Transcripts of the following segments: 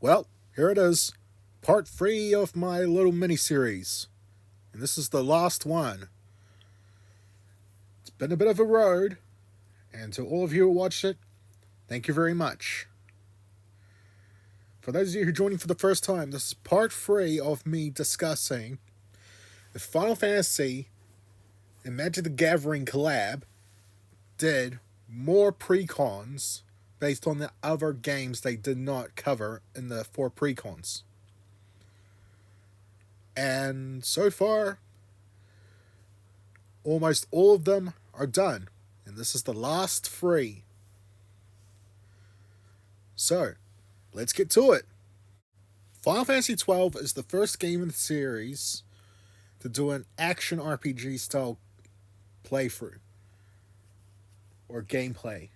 Well, here it is. Part 3 of my little mini-series. And this is the last one. It's been a bit of a road. And to all of you who watched it, thank you very much. For those of you who are joining for the first time, this is part 3 of me discussing if Final Fantasy and Magic the Gathering collab did more precons based on the other games they did not cover in the 4 precons. And so far, almost all of them are done. And this is the last 3. So, let's get to it. Final Fantasy XII is the first game in the series to do an action RPG style playthrough or gameplay.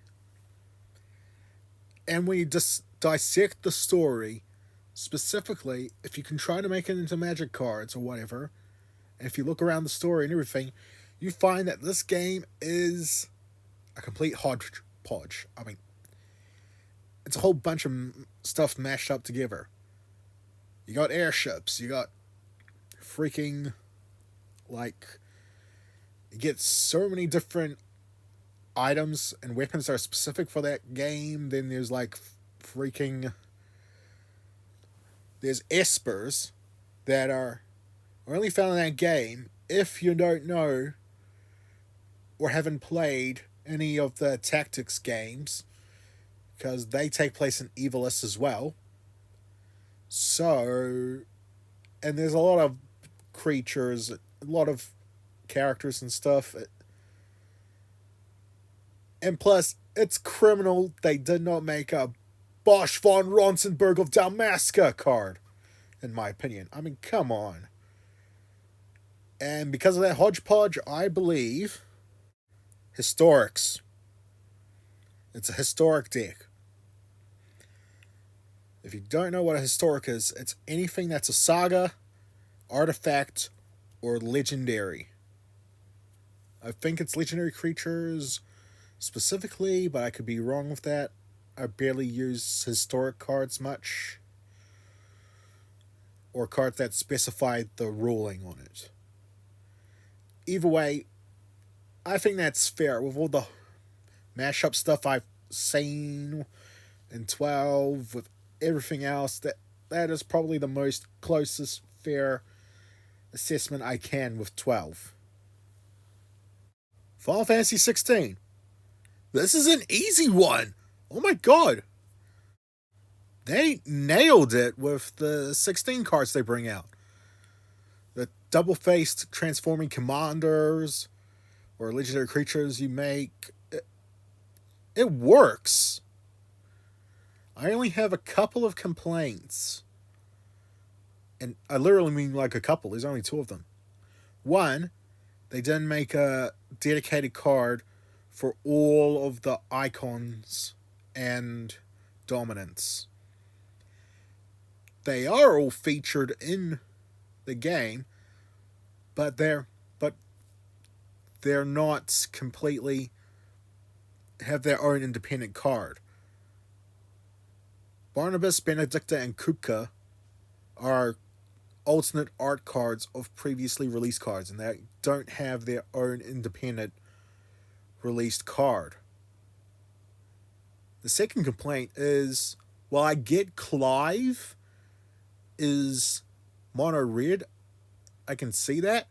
And when you dissect the story, specifically, if you can try to make it into magic cards or whatever, and if you look around the story and everything, you find that this game is a complete hodgepodge. I mean, it's a whole bunch of stuff mashed up together. You got airships, you got freaking, you get so many different items and weapons that are specific for that game. Then there's there's espers that are only found in that game if you don't know or haven't played any of the tactics games, because they take place in Evilus as well. So, and there's a lot of creatures, a lot of characters and stuff. And plus, it's criminal they did not make a Bosch von Ronsenberg of Dalmasca card, in my opinion. I mean, come on. And because of that hodgepodge, I believe Historics. It's a historic deck. If you don't know what a historic is, it's anything that's a saga, artifact, or legendary. I think it's legendary creatures specifically, but I could be wrong with that. I barely use historic cards much, or cards that specify the ruling on it. Either way, I think that's fair. With all the mashup stuff I've seen in 12, with everything else, that is probably the most closest fair assessment I can with 12. Final Fantasy 16. This is an easy one. Oh my god. They nailed it with the 16 cards they bring out. The double-faced transforming commanders or legendary creatures you make. It works. I only have a couple of complaints. And I literally mean like a couple. There's only 2 of them. One, they didn't make a dedicated card for all of the icons and dominance. They are all featured in the game, but they're not completely have their own independent card. Barnabas, Benedicta, and Kupka are alternate art cards of previously released cards, and they don't have their own independent released card. The second complaint is, while I get Clive is mono red, I can see that.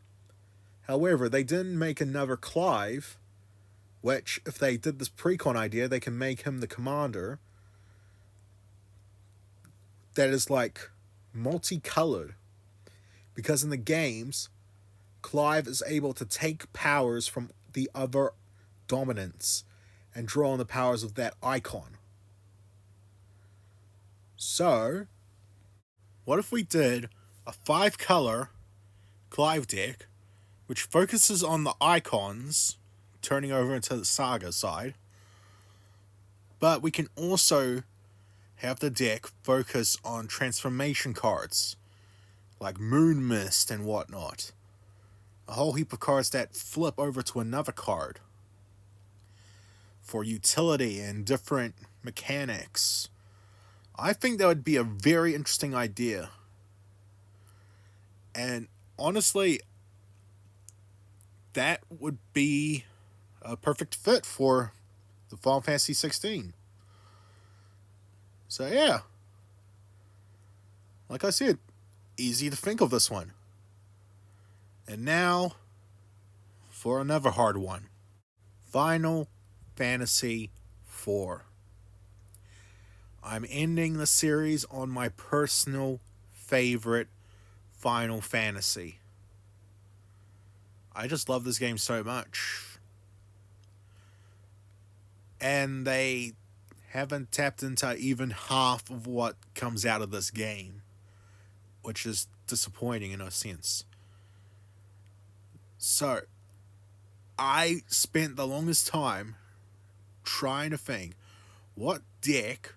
However, they didn't make another Clive, which, if they did this precon idea, they can make him the commander that is multicolored. Because in the games, Clive is able to take powers from the other dominants and draw on the powers of that icon. So, what if we did a 5-color Clive deck which focuses on the icons, turning over into the saga side, but we can also have the deck focus on transformation cards like Moon Mist and whatnot. A whole heap of cards that flip over to another card for utility and different mechanics. I think that would be a very interesting idea. And honestly, that would be a perfect fit for the Final Fantasy 16. So yeah, like I said, easy to think of this one. And now for another hard one. Final Fantasy 4. I'm ending the series on my personal favorite Final Fantasy. I just love this game so much. And they haven't tapped into even half of what comes out of this game, which is disappointing in a sense. So, I spent the longest time trying to think what deck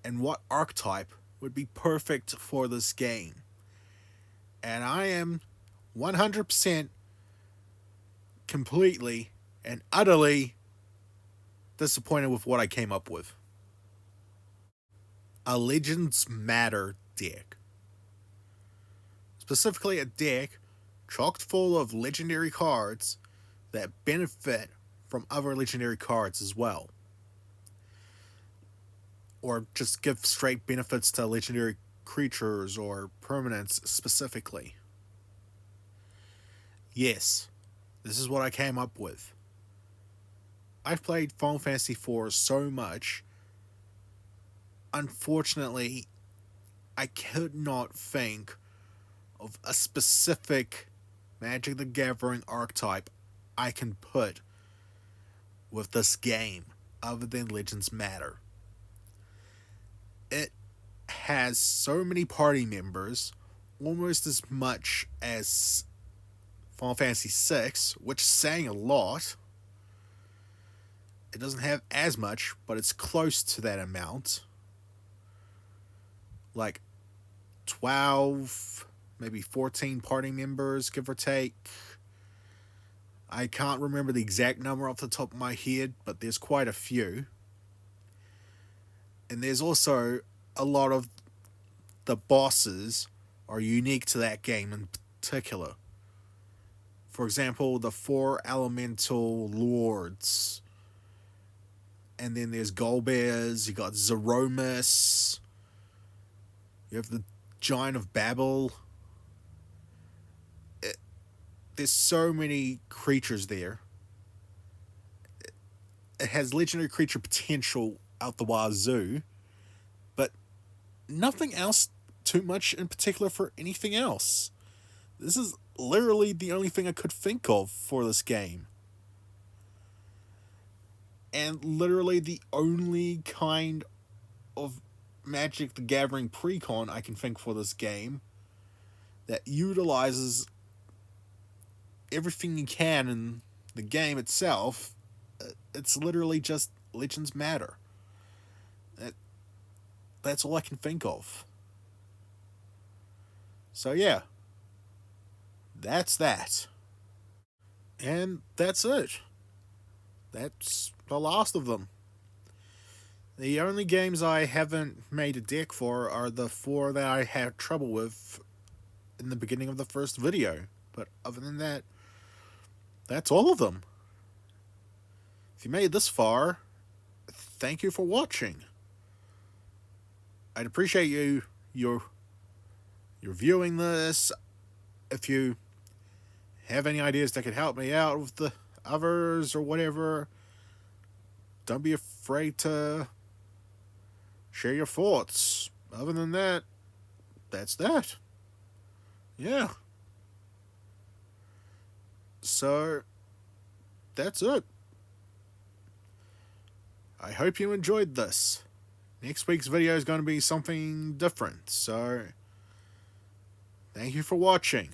and what archetype would be perfect for this game. And I am 100% completely and utterly disappointed with what I came up with. A Legends Matter deck. Specifically a deck chock full of legendary cards that benefit from other legendary cards as well. Or just give straight benefits to legendary creatures or permanents specifically. Yes, this is what I came up with. I've played Final Fantasy IV so much. Unfortunately, I could not think of a specific Magic the Gathering archetype I can put with this game other than Legends Matter. It has so many party members, almost as much as Final Fantasy VI, which is saying a lot. It doesn't have as much, but it's close to that amount. Like 12, maybe 14 party members, give or take. I can't remember the exact number off the top of my head, but there's quite a few. And there's also a lot of the bosses are unique to that game in particular. For example, the 4 elemental lords. And then there's Golbears, you got Zeromus, you have the Giant of Babel. There's so many creatures there. It has legendary creature potential out the wazoo, but nothing else too much in particular for anything else. This is literally the only thing I could think of for this game. And literally the only kind of Magic the Gathering precon I can think for this game that utilizes everything you can in the game itself. It's literally just Legends Matter. That's all I can think of. So yeah, that's that. And that's it. That's the last of them. The only games I haven't made a deck for are the 4 that I had trouble with in the beginning of the first video. But other than that, that's all of them. If you made it this far, thank you for watching. I'd appreciate your viewing this. If you have any ideas that could help me out with the others or whatever, don't be afraid to share your thoughts. Other than that, that's that. Yeah. So, that's it. I hope you enjoyed this. Next week's video is going to be something different, so thank you for watching.